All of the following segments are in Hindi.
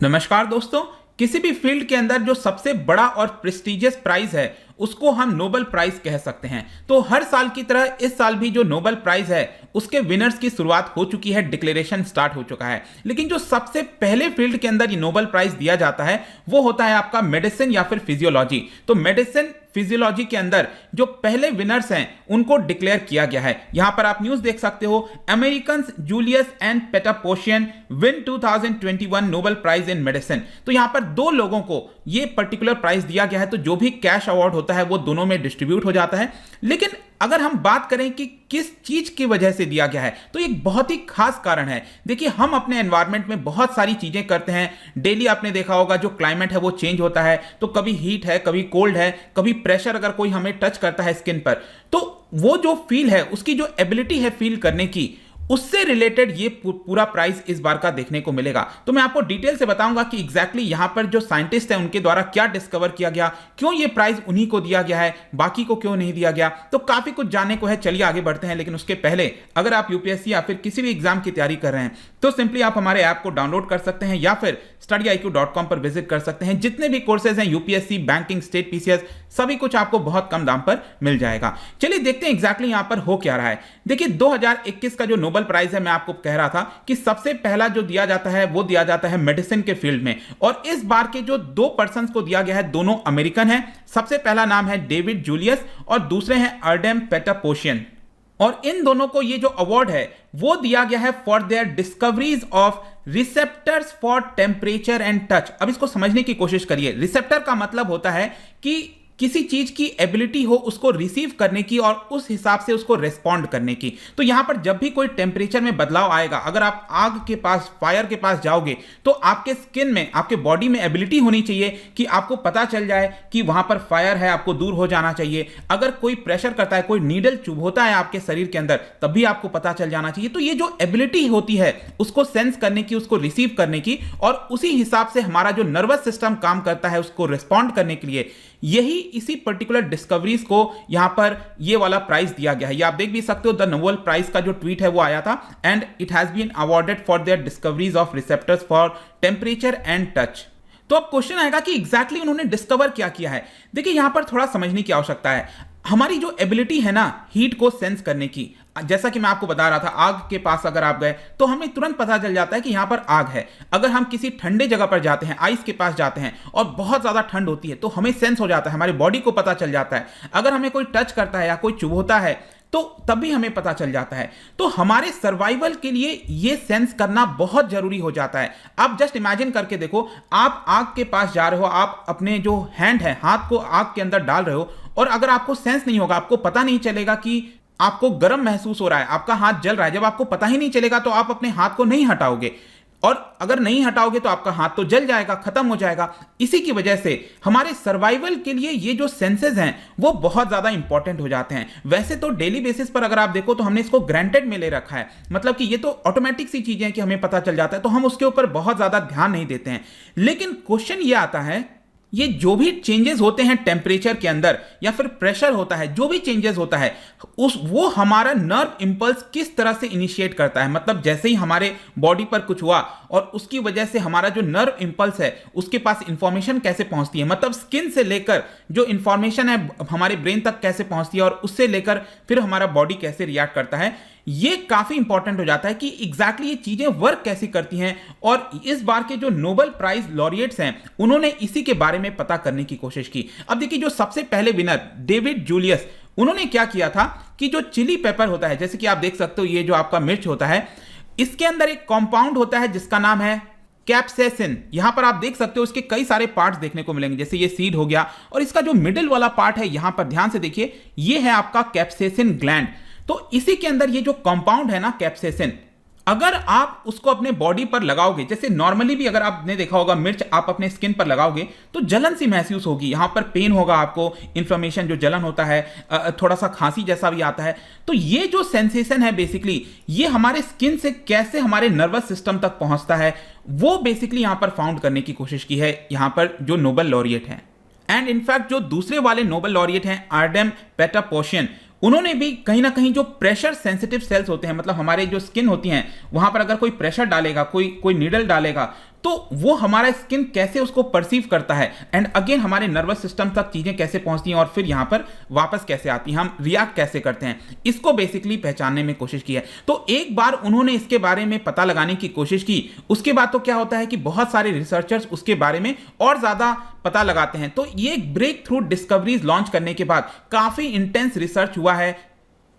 नमस्कार दोस्तों। किसी भी फील्ड के अंदर जो सबसे बड़ा और प्रेस्टिजियस प्राइज है उसको हम नोबेल प्राइज कह सकते हैं। तो हर साल की तरह इस साल भी जो नोबेल प्राइज है उसके विनर्स की शुरुआत हो चुकी है, डिक्लेरेशन स्टार्ट हो चुका है। लेकिन जो सबसे पहले फील्ड के अंदर ये नोबेल प्राइज दिया जाता है वो होता है आपका मेडिसिन या फिर फिजियोलॉजी। तो मेडिसिन फिजियोलॉजी के अंदर जो पहले विनर्स हैं उनको डिक्लेयर किया गया है। यहां पर आप न्यूज देख सकते हो, American Julius and Patapoutian win 2021 Nobel prize in medicine. तो यहां पर दो लोगों को ये पर्टिकुलर प्राइज दिया गया है। तो जो भी कैश अवार्ड होता है वो दोनों में डिस्ट्रीब्यूट हो जाता है। लेकिन अगर हम बात करें कि किस चीज की वजह से दिया गया है तो एक बहुत ही खास कारण है। देखिए, हम अपने एनवायरनमेंट में बहुत सारी चीजें करते हैं। डेली आपने देखा होगा जो क्लाइमेट है वो चेंज होता है। तो कभी हीट है, कभी कोल्ड है, कभी प्रेशर अगर कोई हमें टच करता है स्किन पर, तो वो जो फील है, उसकी जो एबिलिटी है फील करने की, उससे रिलेटेड ये पूरा प्राइज इस बार का देखने को मिलेगा। तो मैं आपको डिटेल से बताऊंगा कि एग्जैक्टली यहां पर जो साइंटिस्ट हैं उनके द्वारा क्या डिस्कवर किया गया, क्यों ये प्राइज उन्हीं को दिया गया है, बाकी को क्यों नहीं दिया गया। तो काफी कुछ जानने को है, चलिए आगे बढ़ते हैं। लेकिन उसके पहले अगर आप यूपीएससी या फिर किसी भी एग्जाम की तैयारी कर रहे हैं तो सिंपली आप हमारे ऐप को डाउनलोड कर सकते हैं या फिर studyIQ.com पर विजिट कर सकते हैं। जितने भी कोर्सेज हैं यूपीएससी, बैंकिंग, स्टेट पीसीएस, सभी कुछ आपको बहुत कम दाम पर मिल जाएगा। चलिए देखते हैं एग्जैक्टली यहां पर हो क्या रहा है। देखिए, 2021 का जो नोबेल प्राइज है, मैं आपको कह रहा था कि सबसे पहला जो दिया जाता है वो दिया जाता है मेडिसिन के फील्ड में। और इस बार के जो दो पर्संस को दिया गया है दोनों अमेरिकन हैं। सबसे पहला नाम है डेविड जूलियस और दूसरे हैं आर्डेम पेटापोशियन। और इन दोनों को ये जो अवार्ड है वो दिया गया है for their discoveries of receptors for temperature and touch. अब इसको समझने की कोशिश करिए। रिसेप्टर का मतलब होता है कि किसी चीज की एबिलिटी हो उसको रिसीव करने की और उस हिसाब से उसको रेस्पॉन्ड करने की। तो यहां पर जब भी कोई टेम्परेचर में बदलाव आएगा, अगर आप आग के पास, फायर के पास जाओगे तो आपके स्किन में, आपके बॉडी में एबिलिटी होनी चाहिए कि आपको पता चल जाए कि वहां पर फायर है, आपको दूर हो जाना चाहिए। अगर कोई प्रेशर करता है, कोई नीडल चुभोता है आपके शरीर के अंदर, तब भी आपको पता चल जाना चाहिए। तो ये जो एबिलिटी होती है उसको सेंस करने की, उसको रिसीव करने की, और उसी हिसाब से हमारा जो नर्वस सिस्टम काम करता है उसको रिस्पॉन्ड करने के लिए, यही इसी पर्टिकुलर डिस्कवरीज को यहां पर ये वाला प्राइज दिया गया है। ये आप देख भी सकते हो, द नोबेल प्राइज का जो ट्वीट है वो आया था, and it has been awarded for their discoveries of receptors for temperature and touch. तो अब क्वेश्चन आएगा कि एग्जैक्टली उन्होंने डिस्कवर क्या किया है। देखिए, यहां पर थोड़ा समझने की आवश्यकता है। हमारी जो एबिलिटी है ना हीट को सेंस करने की, जैसा कि मैं आपको बता रहा था, आग के पास अगर आप गए तो हमें तुरंत पता चल जाता है कि यहां पर आग है। अगर हम किसी ठंडे जगह पर जाते हैं, आइस के पास जाते हैं और बहुत ज्यादा ठंड होती है, तो हमें सेंस हो जाता है, हमारी बॉडी को पता चल जाता है। अगर हमें कोई टच करता है या कोई चुभोता है तो तब भी हमें पता चल जाता है। तो हमारे सर्वाइवल के लिए ये सेंस करना बहुत जरूरी हो जाता है। आप जस्ट इमेजिन करके देखो, आप आग के पास जा रहे हो, आप अपने जो हैंड है, हाथ को आग के अंदर डाल रहे हो, और अगर आपको सेंस नहीं होगा, आपको पता नहीं चलेगा कि आपको गर्म महसूस हो रहा है, आपका हाथ जल रहा है, जब आपको पता ही नहीं चलेगा तो आप अपने हाथ को नहीं हटाओगे, और अगर नहीं हटाओगे तो आपका हाथ तो जल जाएगा, खत्म हो जाएगा। इसी की वजह से हमारे सर्वाइवल के लिए ये जो सेंसेस हैं वो बहुत ज्यादा इंपॉर्टेंट हो जाते हैं। वैसे तो डेली बेसिस पर अगर आप देखो तो हमने इसको ग्रांटेड में ले रखा है, मतलब कि ये तो ऑटोमेटिक सी चीजें हैं कि हमें पता चल जाता है, तो हम उसके ऊपर बहुत ज्यादा ध्यान नहीं देते हैं। लेकिन क्वेश्चन ये आता है, ये जो भी चेंजेस होते हैं टेम्परेचर के अंदर या फिर प्रेशर होता है, जो भी चेंजेस होता है वो हमारा नर्व इंपल्स किस तरह से इनिशिएट करता है। मतलब जैसे ही हमारे बॉडी पर कुछ हुआ और उसकी वजह से हमारा जो नर्व इंपल्स है उसके पास इंफॉर्मेशन कैसे पहुंचती है, मतलब स्किन से लेकर जो इंफॉर्मेशन है हमारे ब्रेन तक कैसे पहुंचती है, और उससे लेकर फिर हमारा बॉडी कैसे रिएक्ट करता है, ये काफी इंपॉर्टेंट हो जाता है कि एग्जैक्टली ये चीजें वर्क कैसी करती हैं। और इस बार के जो नोबेल प्राइज लॉरिएट्स हैं उन्होंने इसी के बारे में पता करने की कोशिश की। अब देखिए, जो सबसे पहले विनर डेविड जूलियस, उन्होंने क्या किया था कि जो चिली पेपर होता है, जैसे कि आप देख सकते हो ये जो आपका मिर्च होता है, इसके अंदर एक कंपाउंड होता है जिसका नाम है कैप्सेसिन। यहां पर आप देख सकते हो इसके कई सारे पार्ट्स देखने को मिलेंगे, जैसे ये सीड हो गया, और इसका जो मिडिल वाला पार्ट है यहां पर ध्यान से देखिए, ये है आपका कैप्सेसिन ग्लैंड। तो इसी के अंदर ये जो कंपाउंड है ना कैप्सेसिन, अगर आप उसको अपने बॉडी पर लगाओगे, जैसे नॉर्मली भी अगर आपने देखा होगा मिर्च आप अपने स्किन पर लगाओगे तो जलन सी महसूस होगी, यहां पर पेन होगा आपको, इन्फ्लेमेशन जो जलन होता है, थोड़ा सा खांसी जैसा भी आता है। तो ये जो सेंसेशन है बेसिकली ये हमारे स्किन से कैसे हमारे नर्वस सिस्टम तक पहुंचता है, वो बेसिकली यहां पर फाउंड करने की कोशिश की है यहां पर जो नोबेल लॉरिएट है। एंड इनफैक्ट जो दूसरे वाले नोबेल लॉरिएट हैं आर्डेम पेटापोशियन, उन्होंने भी कहीं ना कहीं जो प्रेशर सेंसिटिव सेल्स होते हैं, मतलब हमारे जो स्किन होती हैं वहां पर अगर कोई प्रेशर डालेगा, कोई नीडल डालेगा, तो वो हमारा स्किन कैसे उसको परसीव करता है एंड अगेन हमारे नर्वस सिस्टम तक चीजें कैसे पहुंचती हैं और फिर यहां पर वापस कैसे आती हैं, हम रिएक्ट कैसे करते हैं, इसको बेसिकली पहचानने में कोशिश की है। तो एक बार उन्होंने इसके बारे में पता लगाने की कोशिश की, उसके बाद तो क्या होता है कि बहुत सारे रिसर्चर्स उसके बारे में और ज्यादा पता लगाते हैं। तो ये ब्रेक थ्रू डिस्कवरीज लॉन्च करने के बाद काफी इंटेंस रिसर्च हुआ है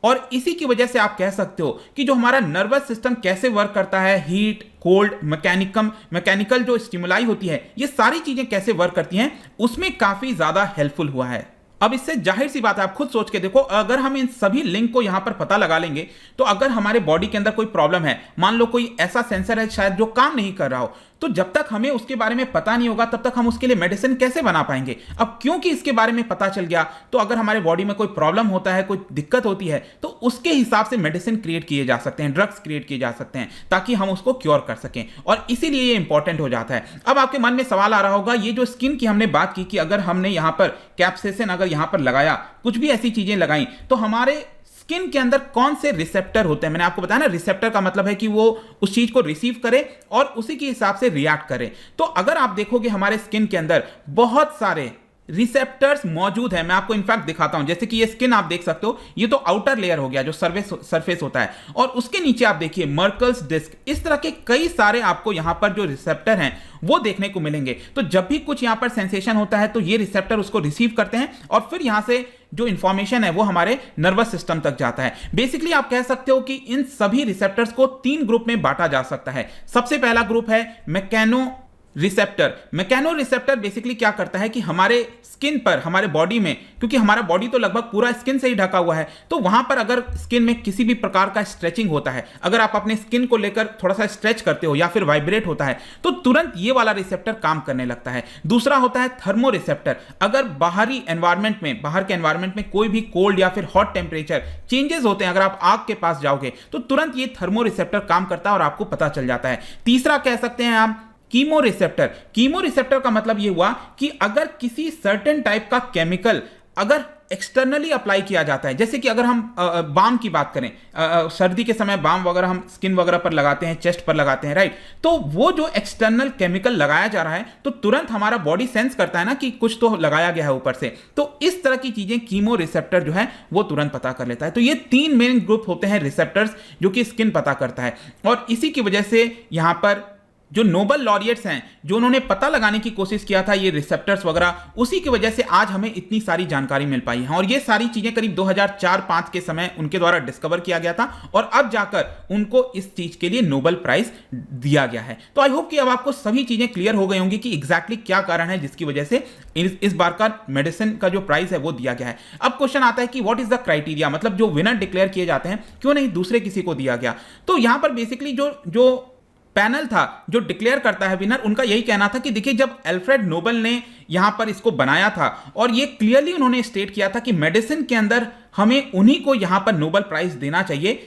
और इसी की वजह से आप कह सकते हो कि जो हमारा नर्वस सिस्टम कैसे वर्क करता है, हीट, कोल्ड, मैकेनिकल जो स्टिमुलाई होती है, ये सारी चीजें कैसे वर्क करती हैं, उसमें काफी ज्यादा हेल्पफुल हुआ है। अब इससे जाहिर सी बात है, आप खुद सोच के देखो, अगर हम इन सभी लिंक को यहां पर पता लगा लेंगे तो अगर हमारे बॉडी के अंदर कोई प्रॉब्लम है, मान लो कोई ऐसा सेंसर है शायद जो काम नहीं कर रहा हो, तो जब तक हमें उसके बारे में पता नहीं होगा तब तक हम उसके लिए मेडिसिन कैसे बना पाएंगे। अब क्योंकि इसके बारे में पता चल गया तो अगर हमारे बॉडी में कोई प्रॉब्लम होता है, कोई दिक्कत होती है, तो उसके हिसाब से मेडिसिन क्रिएट किए जा सकते हैं, ड्रग्स क्रिएट किए जा सकते हैं ताकि हम उसको क्योर कर सकें, और इसीलिए ये इंपॉर्टेंट हो जाता है। अब आपके मन में सवाल आ रहा होगा, ये जो स्किन की हमने बात की कि अगर हमने यहां पर कैप्सेसिन अगर यहां पर लगाया, कुछ भी ऐसी चीजें लगाई, तो हमारे स्किन के अंदर कौन से रिसेप्टर होते हैं। मैंने आपको बताया ना, रिसेप्टर का मतलब है कि वो उस चीज को रिसीव करे और उसी के हिसाब से रिएक्ट करे। तो अगर आप देखोगे हमारे स्किन के अंदर बहुत सारे रिसेप्टर्स मौजूद है। मैं आपको इनफैक्ट दिखाता हूं, जैसे कि ये स्किन आप देख सकते हो, ये तो आउटर लेयर हो गया जो सरफेस होता है, और उसके नीचे आप देखिए मर्कल्स डिस्क, इस तरह के कई सारे आपको यहां पर जो रिसेप्टर हैं वो देखने को मिलेंगे। तो जब भी कुछ यहां पर सेंसेशन होता है तो ये रिसेप्टर उसको रिसीव करते हैं और फिर यहां से जो इंफॉर्मेशन है वो हमारे नर्वस सिस्टम तक जाता है। बेसिकली आप कह सकते हो कि इन सभी रिसेप्टर्स को 3 ग्रुप में बांटा जा सकता है। सबसे पहला ग्रुप है मैकेनो रिसेप्टर बेसिकली क्या करता है कि हमारे स्किन पर, हमारे बॉडी में, क्योंकि हमारा बॉडी तो लगभग पूरा स्किन से ही ढका हुआ है, तो वहां पर अगर स्किन में किसी भी प्रकार का स्ट्रेचिंग होता है, अगर आप अपने स्किन को लेकर थोड़ा सा स्ट्रेच करते हो या फिर वाइब्रेट होता है, तो तुरंत ये वाला रिसेप्टर काम करने लगता है। दूसरा होता है थर्मो रिसेप्टर। अगर बाहर के एनवायरमेंट में कोई भी कोल्ड या फिर हॉट टेम्परेचर चेंजेस होते हैं, अगर आप आग के पास जाओगे तो तुरंत ये थर्मो रिसेप्टर काम करता है और आपको पता चल जाता है। तीसरा कह सकते हैं आप कीमो रिसेप्टर का मतलब यह हुआ कि अगर किसी सर्टेन टाइप का केमिकल अगर एक्सटर्नली अप्लाई किया जाता है, जैसे कि अगर हम बाम की बात करें, सर्दी के समय बाम वगैरह हम स्किन वगैरह पर लगाते हैं, चेस्ट पर लगाते हैं, राइट, तो वो जो एक्सटर्नल केमिकल लगाया जा रहा है तो तुरंत हमारा बॉडी सेंस करता है ना कि कुछ तो लगाया गया है ऊपर से, तो इस तरह की चीजें कीमो रिसेप्टर जो है वो तुरंत पता कर लेता है। तो ये 3 मेन ग्रुप होते हैं रिसेप्टर्स जो कि स्किन पता करता है, और इसी की वजह से यहां पर जो नोबेल लॉरिएट्स हैं, जो उन्होंने पता लगाने की कोशिश किया था ये रिसेप्टर्स वगैरह, उसी की वजह से आज हमें इतनी सारी जानकारी मिल पाई है। और ये सारी चीजें करीब 2004-05 के समय उनके द्वारा डिस्कवर किया गया था और अब जाकर उनको इस चीज के लिए नोबेल प्राइज दिया गया है। तो आई होप कि अब आपको सभी चीजें क्लियर हो गई होंगी कि एग्जैक्टली क्या कारण है जिसकी वजह से इस बार का मेडिसिन का जो प्राइज है वो दिया गया है। अब क्वेश्चन आता है कि व्हाट इज द क्राइटेरिया, मतलब जो विनर डिक्लेयर किए जाते हैं क्यों नहीं दूसरे किसी को दिया गया। तो यहां पर बेसिकली जो पैनल था जो डिक्लेयर करता है विनर, उनका यही कहना था कि देखिए जब अल्फ्रेड नोबेल ने यहां पर इसको बनाया था और ये क्लियरली उन्होंने स्टेट किया था कि मेडिसिन के अंदर हमें उन्हीं को यहां पर नोबेल प्राइज देना चाहिए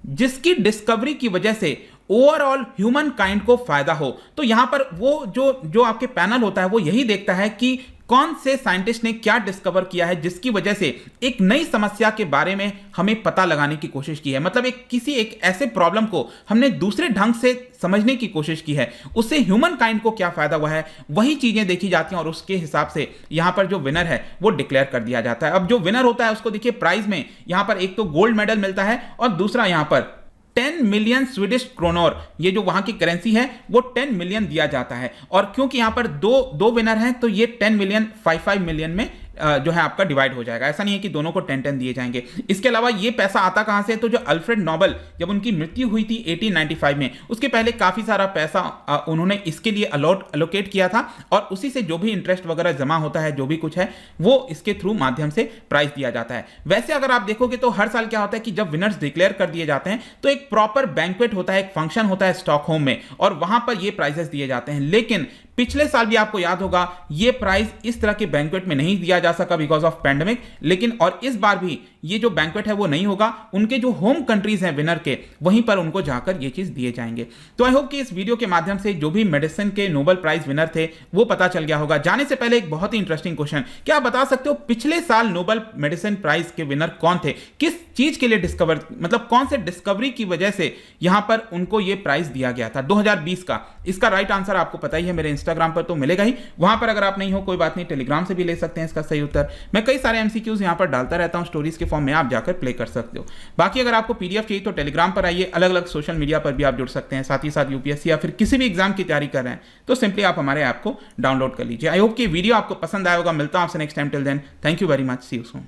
जिसकी डिस्कवरी की वजह से ओवरऑल ह्यूमन काइंड को फायदा हो। तो यहां पर वो जो आपके पैनल होता है वो यही देखता है कि कौन से साइंटिस्ट ने क्या डिस्कवर किया है जिसकी वजह से एक नई समस्या के बारे में हमें पता लगाने की कोशिश की है, मतलब एक ऐसे प्रॉब्लम को हमने दूसरे ढंग से समझने की कोशिश की है, उससे ह्यूमन काइंड को क्या फायदा हुआ है, वही चीजें देखी जाती हैं और उसके हिसाब से यहां पर जो विनर है वो डिक्लेयर कर दिया जाता है। अब जो विनर होता है उसको देखिए प्राइज में यहां पर एक तो गोल्ड मेडल मिलता है और दूसरा यहां पर 10 मिलियन स्वीडिश क्रोनर, ये जो वहां की करेंसी है वो 10 मिलियन दिया जाता है। और क्योंकि यहां पर दो विनर हैं तो ये 10 मिलियन 5 मिलियन में जो है आपका डिवाइड हो जाएगा, ऐसा नहीं है कि दोनों को 10 दिए जाएंगे। इसके अलावा ये पैसा आता कहां से, तो जो अल्फ्रेड नोबेल जब उनकी मृत्यु हुई थी 1895 में, उसके पहले काफी सारा पैसा उन्होंने इसके लिए अलोकेट किया था और उसी से जो भी इंटरेस्ट वगैरह जमा होता है, जो भी कुछ है वो इसके थ्रू माध्यम से प्राइज दिया जाता है। वैसे अगर आप देखोगे तो हर साल क्या होता है कि जब विनर्स डिक्लेयर कर दिए जाते हैं तो एक प्रॉपर बैंक्वेट होता है, एक फंक्शन होता है स्टॉकहोम में, और वहां पर ये प्राइजेस दिए जाते हैं। लेकिन पिछले साल भी आपको याद होगा ये प्राइज इस तरह के बैंक्वेट में नहीं दिया जा सका बिकॉज ऑफ पैंडेमिक, लेकिन और इस बार भी ये जो बैंक्वेट है वो नहीं होगा, उनके जो होम कंट्रीज हैं विनर के वहीं पर उनको जाकर ये चीज दिए जाएंगे। तो आई होप कि इस वीडियो के माध्यम से जो भी मेडिसिन के नोबेल प्राइज विनर थे वो पता चल गया होगा। जाने से पहले एक बहुत ही इंटरेस्टिंग क्वेश्चन, क्या आप बता सकते हो पिछले साल नोबेल मेडिसिन प्राइज के विनर कौन थे? किस चीज के लिए डिस्कवर, मतलब कौन से डिस्कवरी की वजह से यहां पर उनको ये प्राइज दिया गया था 2020 का? इसका राइट आंसर आपको पता ही है, मेरे इंस्टाग्राम पर तो मिलेगा ही, वहां पर अगर आप नहीं हो कोई बात नहीं, टेलीग्राम से भी ले सकते हैं इसका सही उत्तर। मैं कई सारे एमसीक्यूज यहां पर डालता रहता हूं स्टोरीज के फॉर्म में, आप जाकर प्ले कर सकते हो। बाकी अगर आपको पीडीएफ चाहिए तो टेलीग्राम पर आइए, अलग अलग सोशल मीडिया पर भी आप जुड़ सकते हैं। साथ ही साथ यूपीएससी या फिर किसी भी एग्जाम की तैयारी कर रहे हैं तो सिंपली आप हमारे ऐप को डाउनलोड कर लीजिए। आई होप कि वीडियो आपको पसंद आया होगा। मिलता हूं आपसे next time, till then thank you very much, see you soon.